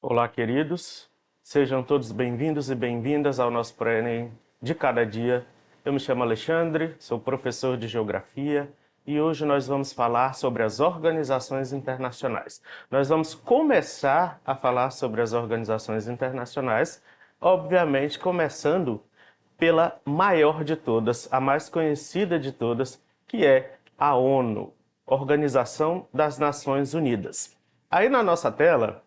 Olá, queridos. Sejam todos bem-vindos e bem-vindas ao nosso pré-ENEM de cada dia. Eu me chamo Alexandre, sou professor de Geografia e hoje nós vamos falar sobre as organizações internacionais. Nós vamos começar a falar sobre as organizações internacionais, obviamente começando pela maior de todas, a mais conhecida de todas, que é a ONU, Organização das Nações Unidas. Aí na nossa tela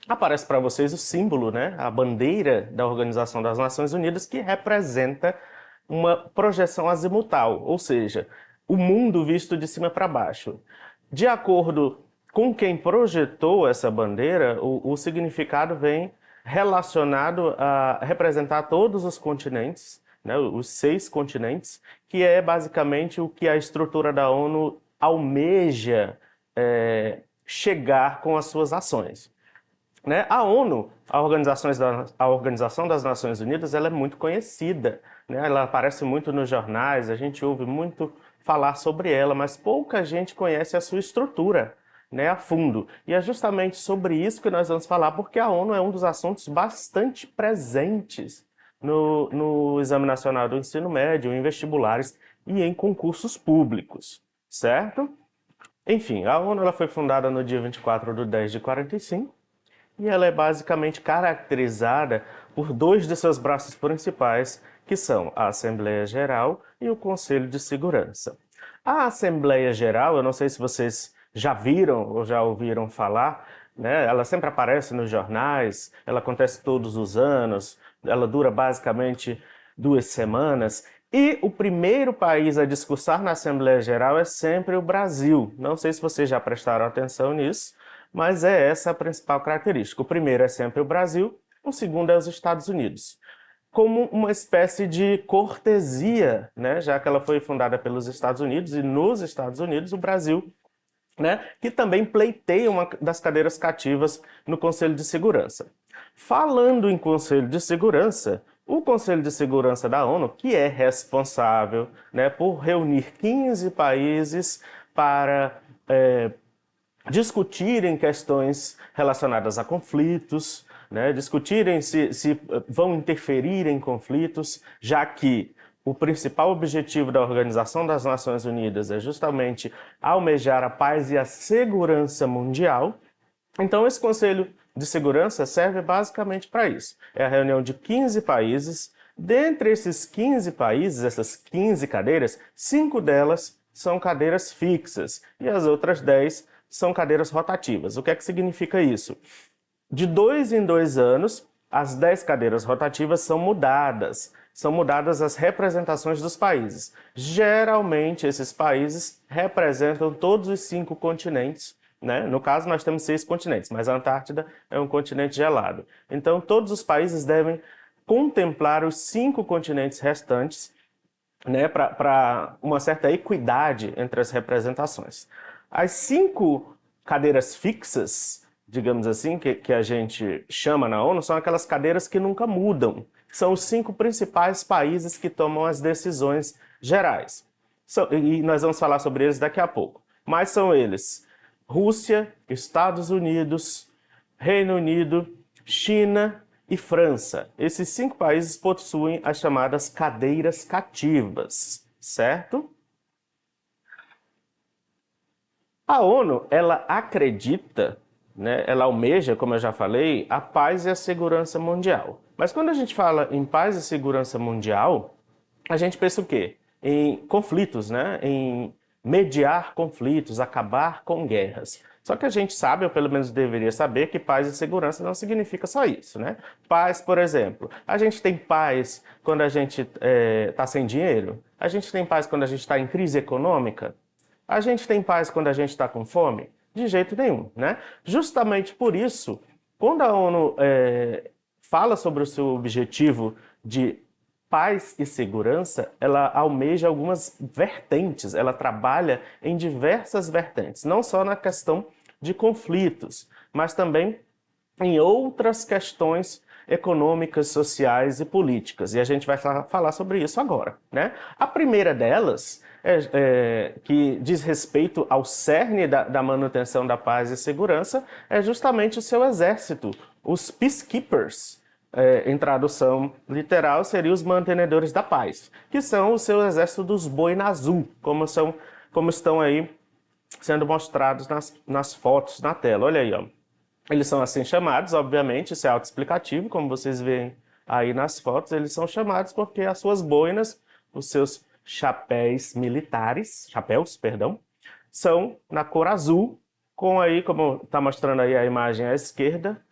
aparece para vocês o símbolo, né? A bandeira da Organização das Nações Unidas, que representa uma projeção azimutal, ou seja, o mundo visto de cima para baixo. De acordo com quem projetou essa bandeira, o significado vem relacionado a representar todos os continentes, né, os 6 continentes, que é basicamente o que a estrutura da ONU almeja chegar com as suas ações. Né? A ONU, a Organização das Nações Unidas, ela é muito conhecida, né? Ela aparece muito nos jornais, a gente ouve muito falar sobre ela, mas pouca gente conhece a sua estrutura, né, a fundo. E é justamente sobre isso que nós vamos falar, porque a ONU é um dos assuntos bastante presentes no Exame Nacional do Ensino Médio, em vestibulares e em concursos públicos, certo? Enfim, a ONU ela foi fundada no dia 24/10/45, e ela é basicamente caracterizada por 2 de seus braços principais, que são a Assembleia Geral e o Conselho de Segurança. A Assembleia Geral, eu não sei se vocês já viram ou já ouviram falar, né? Ela sempre aparece nos jornais, ela acontece todos os anos, ela dura basicamente 2 semanas. E o primeiro país a discursar na Assembleia Geral é sempre o Brasil. Não sei se vocês já prestaram atenção nisso, mas é essa a principal característica. O primeiro é sempre o Brasil, o segundo é os Estados Unidos. Como uma espécie de cortesia, né? Já que ela foi fundada pelos Estados Unidos, e nos Estados Unidos o Brasil, né, que também pleiteia uma das cadeiras cativas no Conselho de Segurança. Falando em Conselho de Segurança, o Conselho de Segurança da ONU, que é responsável, né, por reunir 15 países para discutirem questões relacionadas a conflitos, né, discutirem se vão interferir em conflitos, já que o principal objetivo da Organização das Nações Unidas é justamente almejar a paz e a segurança mundial. Então, esse Conselho de Segurança serve basicamente para isso. É a reunião de 15 países. Dentre esses 15 países, essas 15 cadeiras, 5 delas são cadeiras fixas e as outras 10 são cadeiras rotativas. O que é que significa isso? De 2 em 2 anos, as 10 cadeiras rotativas são mudadas as representações dos países. Geralmente, esses países representam todos os 5 continentes, né? No caso, nós temos 6 continentes, mas a Antártida é um continente gelado. Então, todos os países devem contemplar os 5 continentes restantes, né, para uma certa equidade entre as representações. As 5 cadeiras fixas, digamos assim, que a gente chama na ONU, são aquelas cadeiras que nunca mudam. São os 5 principais países que tomam as decisões gerais. E nós vamos falar sobre eles daqui a pouco. Mas são eles: Rússia, Estados Unidos, Reino Unido, China e França. Esses 5 países possuem as chamadas cadeiras cativas, certo? A ONU, ela acredita, né, ela almeja, como eu já falei, a paz e a segurança mundial. Mas quando a gente fala em paz e segurança mundial, a gente pensa o quê? Em conflitos, né? Em mediar conflitos, acabar com guerras. Só que a gente sabe, ou pelo menos deveria saber, que paz e segurança não significa só isso, né? Paz, por exemplo, a gente tem paz quando a gente está sem dinheiro? A gente tem paz quando a gente está em crise econômica? A gente tem paz quando a gente está com fome? De jeito nenhum, né? Justamente por isso, quando a ONU fala sobre o seu objetivo de paz e segurança, ela almeja algumas vertentes, ela trabalha em diversas vertentes, não só na questão de conflitos, mas também em outras questões econômicas, sociais e políticas. E a gente vai falar sobre isso agora, né? A primeira delas, que diz respeito ao cerne da manutenção da paz e segurança, é justamente o seu exército, os peacekeepers. Em tradução literal, seriam os mantenedores da paz, que são o seu exército dos boina azul, como estão aí sendo mostrados nas fotos na tela. Olha aí, ó. Eles são assim chamados, obviamente, isso é autoexplicativo, como vocês veem aí nas fotos, eles são chamados porque as suas boinas, os seus chapéus, perdão, são na cor azul, com aí, como está mostrando aí a imagem à esquerda,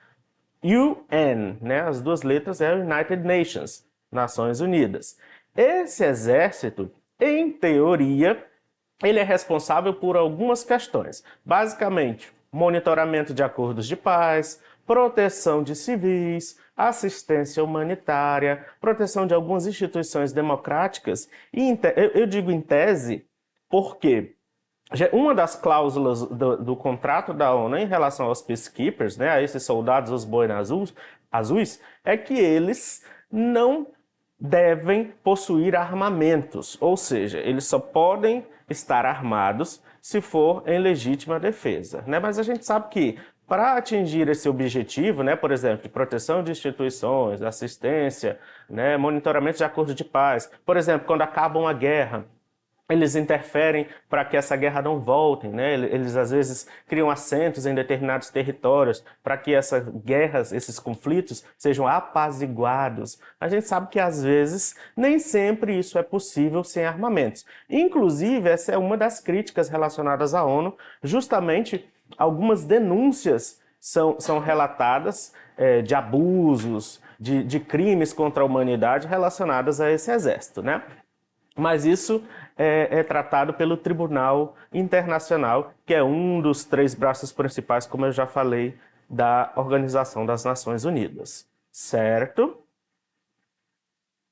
UN, né? As duas letras é United Nations, Nações Unidas. Esse exército, em teoria, ele é responsável por algumas questões. Basicamente, monitoramento de acordos de paz, proteção de civis, assistência humanitária, proteção de algumas instituições democráticas. E eu digo em tese porque uma das cláusulas do contrato da ONU em relação aos peacekeepers, né, a esses soldados, os boinas azuis, é que eles não devem possuir armamentos, ou seja, eles só podem estar armados se for em legítima defesa, né? Mas a gente sabe que para atingir esse objetivo, né, por exemplo, de proteção de instituições, assistência, né, monitoramento de acordo de paz, por exemplo, quando acaba uma guerra, eles interferem para que essa guerra não volte, né? Eles às vezes criam assentos em determinados territórios para que essas guerras, esses conflitos sejam apaziguados. A gente sabe que às vezes nem sempre isso é possível sem armamentos. Inclusive, essa é uma das críticas relacionadas à ONU, justamente algumas denúncias são relatadas de abusos, de crimes contra a humanidade relacionados a esse exército, né? Mas isso é tratado pelo Tribunal Internacional, que é um dos 3 braços principais, como eu já falei, da Organização das Nações Unidas. Certo?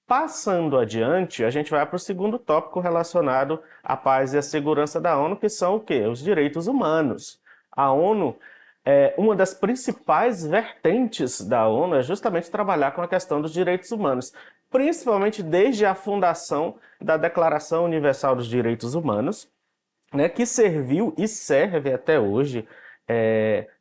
Passando adiante, a gente vai para o segundo tópico relacionado à paz e à segurança da ONU, que são o quê? Os direitos humanos. A ONU, uma das principais vertentes da ONU é justamente trabalhar com a questão dos direitos humanos, principalmente desde a fundação da Declaração Universal dos Direitos Humanos, né, que serviu e serve até hoje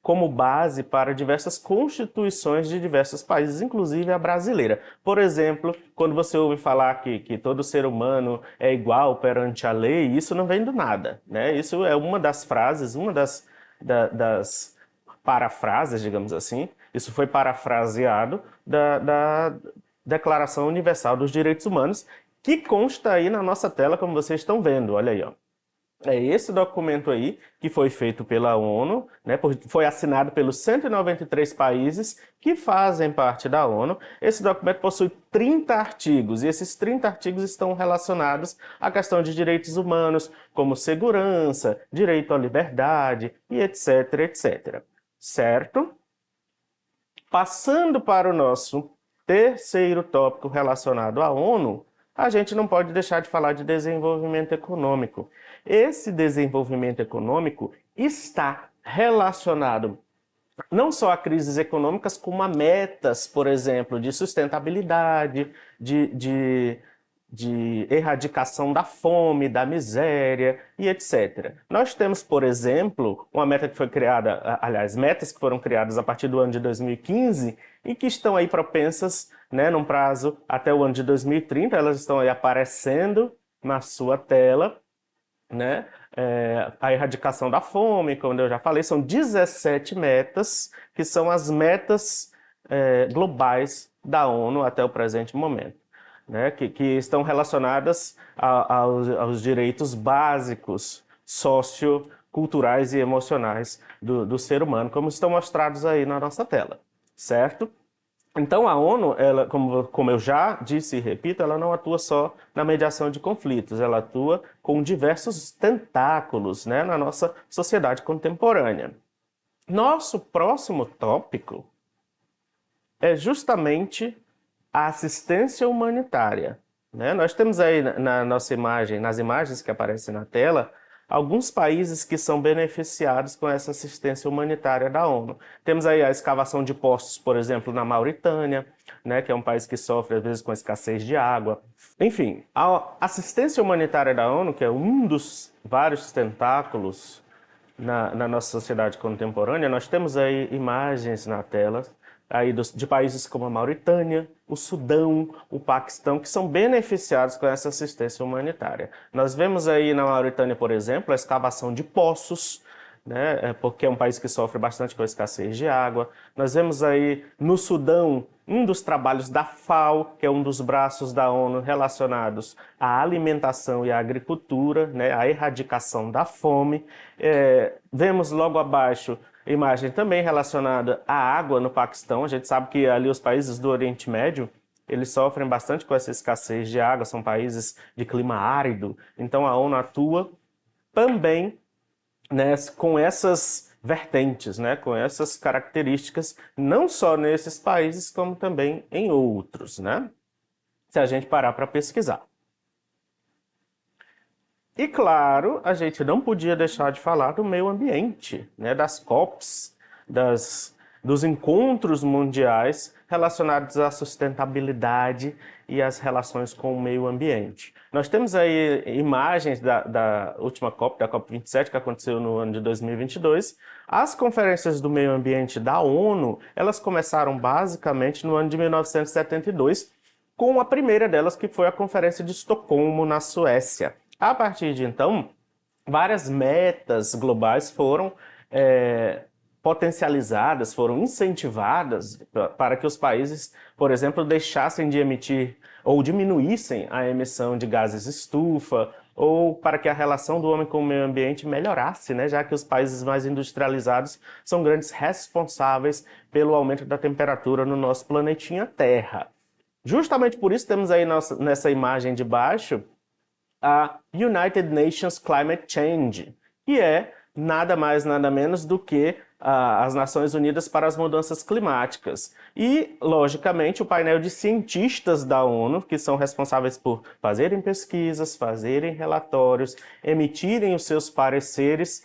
como base para diversas constituições de diversos países, inclusive a brasileira. Por exemplo, quando você ouve falar que todo ser humano é igual perante a lei, isso não vem do nada, né? Isso é uma das frases, uma das parafrases, digamos assim, isso foi parafraseado da Declaração Universal dos Direitos Humanos, que consta aí na nossa tela, como vocês estão vendo, olha aí, ó. É esse documento aí que foi feito pela ONU, né, foi assinado pelos 193 países que fazem parte da ONU. Esse documento possui 30 artigos, e esses 30 artigos estão relacionados à questão de direitos humanos, como segurança, direito à liberdade e etc, etc. Certo? Passando para o nosso terceiro tópico relacionado à ONU, a gente não pode deixar de falar de desenvolvimento econômico. Esse desenvolvimento econômico está relacionado não só a crises econômicas, como a metas, por exemplo, de sustentabilidade, de erradicação da fome, da miséria e etc. Nós temos, por exemplo, uma meta que foi criada, aliás, metas que foram criadas a partir do ano de 2015 e que estão aí propensas, né, num prazo até o ano de 2030, elas estão aí aparecendo na sua tela, né? A erradicação da fome, como eu já falei, são 17 metas, que são as metas globais da ONU até o presente momento, né? Que estão relacionadas aos direitos básicos, socioculturais e emocionais do ser humano, como estão mostrados aí na nossa tela, certo? Então a ONU, ela, como eu já disse e repito, ela não atua só na mediação de conflitos, ela atua com diversos tentáculos, né, na nossa sociedade contemporânea. Nosso próximo tópico é justamente a assistência humanitária, né? Nós temos aí na nossa imagem, nas imagens que aparecem na tela, alguns países que são beneficiados com essa assistência humanitária da ONU. Temos aí a escavação de poços, por exemplo, na Mauritânia, né, que é um país que sofre, às vezes, com escassez de água. Enfim, a assistência humanitária da ONU, que é um dos vários tentáculos na nossa sociedade contemporânea, nós temos aí imagens na tela aí de países como a Mauritânia, o Sudão, o Paquistão, que são beneficiados com essa assistência humanitária. Nós vemos aí na Mauritânia, por exemplo, a escavação de poços, né, porque é um país que sofre bastante com a escassez de água. Nós vemos aí no Sudão um dos trabalhos da FAO, que é um dos braços da ONU relacionados à alimentação e à agricultura, né, à erradicação da fome. Vemos logo abaixo imagem também relacionada à água no Paquistão. A gente sabe que ali os países do Oriente Médio, eles sofrem bastante com essa escassez de água, são países de clima árido. Então a ONU atua também, né, com essas vertentes, né, com essas características, não só nesses países, como também em outros, né, se a gente parar para pesquisar. E claro, a gente não podia deixar de falar do meio ambiente, né, das COPs, dos encontros mundiais relacionados à sustentabilidade e às relações com o meio ambiente. Nós temos aí imagens da última COP, da COP27, que aconteceu no ano de 2022. As conferências do meio ambiente da ONU, elas começaram basicamente no ano de 1972, com a primeira delas, que foi a Conferência de Estocolmo, na Suécia. A partir de então, várias metas globais foram potencializadas, foram incentivadas para que os países, por exemplo, deixassem de emitir ou diminuíssem a emissão de gases estufa, ou para que a relação do homem com o meio ambiente melhorasse, né? Já que os países mais industrializados são grandes responsáveis pelo aumento da temperatura no nosso planetinha Terra. Justamente por isso temos aí nessa imagem de baixo a United Nations Climate Change, que é nada mais, nada menos do que as Nações Unidas para as Mudanças Climáticas. E, logicamente, o painel de cientistas da ONU, que são responsáveis por fazerem pesquisas, fazerem relatórios, emitirem os seus pareceres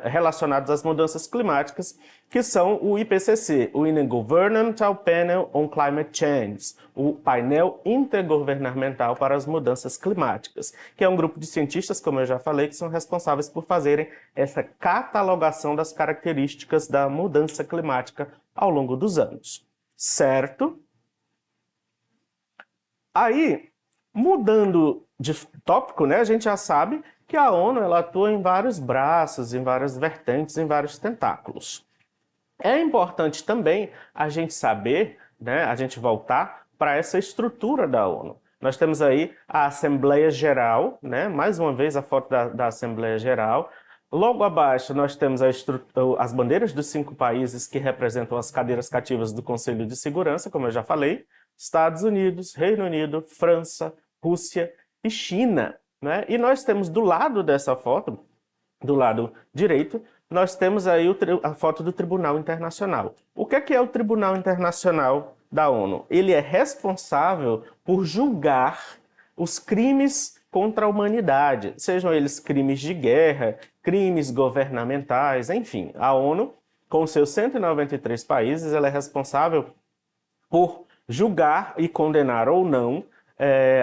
relacionados às mudanças climáticas, que são o IPCC, o Intergovernmental Panel on Climate Change, o painel intergovernamental para as mudanças climáticas, que é um grupo de cientistas, como eu já falei, que são responsáveis por fazerem essa catalogação das características da mudança climática ao longo dos anos. Certo? Aí, mudando de tópico, né, a gente já sabe que a ONU ela atua em vários braços, em várias vertentes, em vários tentáculos. É importante também a gente saber, né, a gente voltar para essa estrutura da ONU. Nós temos aí a Assembleia Geral, né, mais uma vez a foto da Assembleia Geral. Logo abaixo nós temos as bandeiras dos 5 países que representam as cadeiras cativas do Conselho de Segurança, como eu já falei, Estados Unidos, Reino Unido, França, Rússia e China, né? E nós temos do lado dessa foto, do lado direito, nós temos aí a foto do Tribunal Internacional. O que é o Tribunal Internacional da ONU? Ele é responsável por julgar os crimes contra a humanidade, sejam eles crimes de guerra, crimes governamentais, enfim. A ONU, com seus 193 países, ela é responsável por julgar e condenar ou não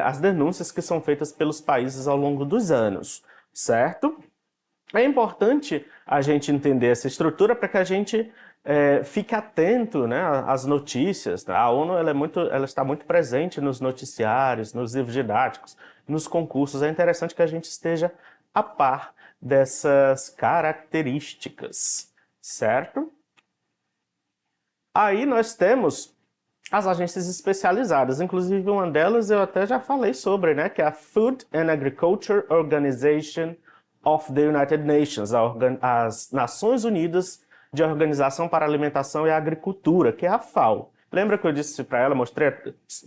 as denúncias que são feitas pelos países ao longo dos anos, certo? É importante a gente entender essa estrutura para que a gente fique atento, né, às notícias. A ONU ela está muito presente nos noticiários, nos livros didáticos, nos concursos. É interessante que a gente esteja a par dessas características, certo? Aí nós temos as agências especializadas, inclusive uma delas eu até já falei sobre, né, que é a Food and Agriculture Organization of the United Nations, as Nações Unidas de Organização para a Alimentação e a Agricultura, que é a FAO. Lembra que eu disse para ela,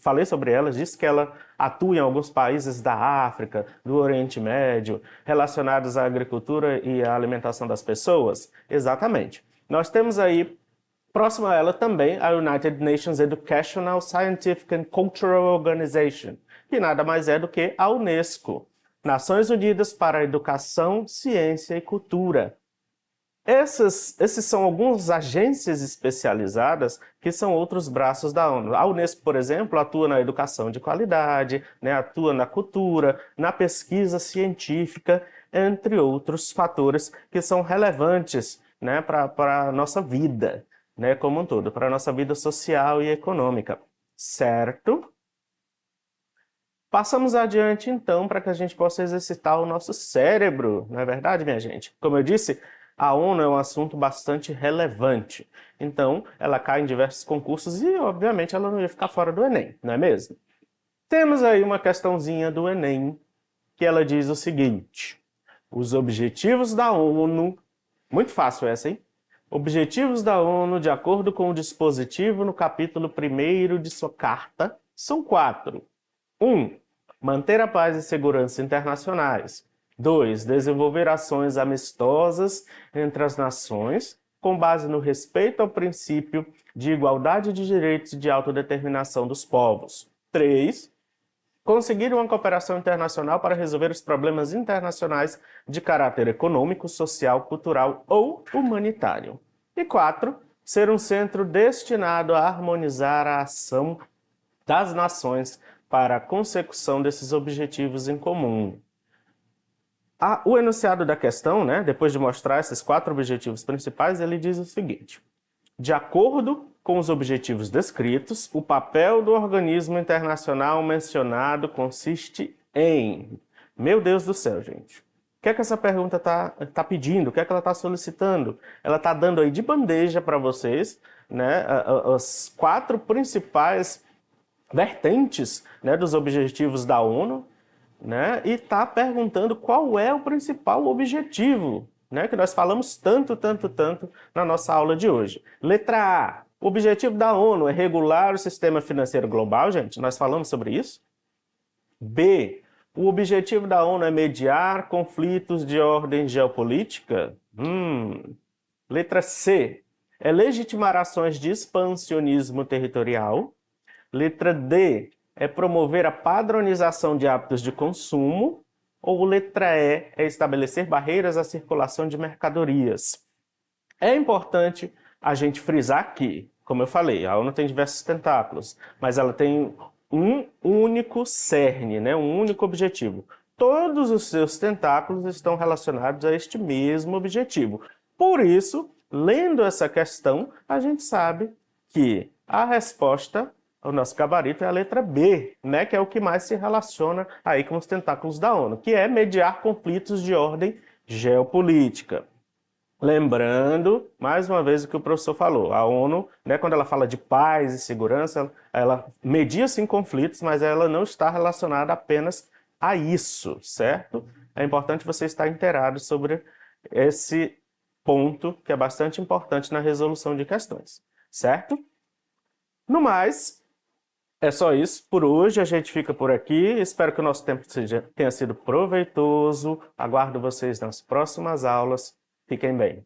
falei sobre ela, disse que ela atua em alguns países da África, do Oriente Médio, relacionados à agricultura e à alimentação das pessoas? Exatamente. Nós temos aí, próximo a ela também, a United Nations Educational, Scientific and Cultural Organization, que nada mais é do que a UNESCO. Nações Unidas para a Educação, Ciência e Cultura. Esses são algumas agências especializadas que são outros braços da ONU. A Unesco, por exemplo, atua na educação de qualidade, né, atua na cultura, na pesquisa científica, entre outros fatores que são relevantes, né, para a nossa vida, né, como um todo, para a nossa vida social e econômica. Certo? Passamos adiante, então, para que a gente possa exercitar o nosso cérebro, não é verdade, minha gente? Como eu disse, a ONU é um assunto bastante relevante. Então, ela cai em diversos concursos e, obviamente, ela não ia ficar fora do Enem, não é mesmo? Temos aí uma questãozinha do Enem, que ela diz o seguinte: os objetivos da ONU, muito fácil essa, hein? Objetivos da ONU, de acordo com o dispositivo no capítulo 1º de sua carta, são 4. 1. Manter a paz e segurança internacionais. 2. Desenvolver ações amistosas entre as nações, com base no respeito ao princípio de igualdade de direitos e de autodeterminação dos povos. 3. Conseguir uma cooperação internacional para resolver os problemas internacionais de caráter econômico, social, cultural ou humanitário. E 4. Ser um centro destinado a harmonizar a ação das nações para a consecução desses objetivos em comum. O enunciado da questão, né, depois de mostrar esses 4 objetivos principais, ele diz o seguinte: de acordo com os objetivos descritos, o papel do organismo internacional mencionado consiste em... Meu Deus do céu, gente. O que é que essa pergunta tá pedindo? O que é que ela está solicitando? Ela está dando aí de bandeja para vocês, né, as 4 principais vertentes, né, dos objetivos da ONU, né, e está perguntando qual é o principal objetivo, né, que nós falamos tanto na nossa aula de hoje. Letra A. O objetivo da ONU é regular o sistema financeiro global, gente. Nós falamos sobre isso. B. O objetivo da ONU é mediar conflitos de ordem geopolítica. Letra C. É legitimar ações de expansionismo territorial. Letra D é promover a padronização de hábitos de consumo. Ou letra E é estabelecer barreiras à circulação de mercadorias. É importante a gente frisar aqui, como eu falei, a ONU tem diversos tentáculos, mas ela tem um único cerne, né? Um único objetivo. Todos os seus tentáculos estão relacionados a este mesmo objetivo. Por isso, lendo essa questão, a gente sabe que a resposta, o nosso gabarito, é a letra B, né? Que é o que mais se relaciona aí com os tentáculos da ONU, que é mediar conflitos de ordem geopolítica. Lembrando, mais uma vez, o que o professor falou, a ONU, né, quando ela fala de paz e segurança, ela media sim conflitos, mas ela não está relacionada apenas a isso, certo? É importante você estar inteirado sobre esse ponto, que é bastante importante na resolução de questões, certo? No mais, é só isso por hoje, a gente fica por aqui, espero que o nosso tempo tenha sido proveitoso, aguardo vocês nas próximas aulas, fiquem bem.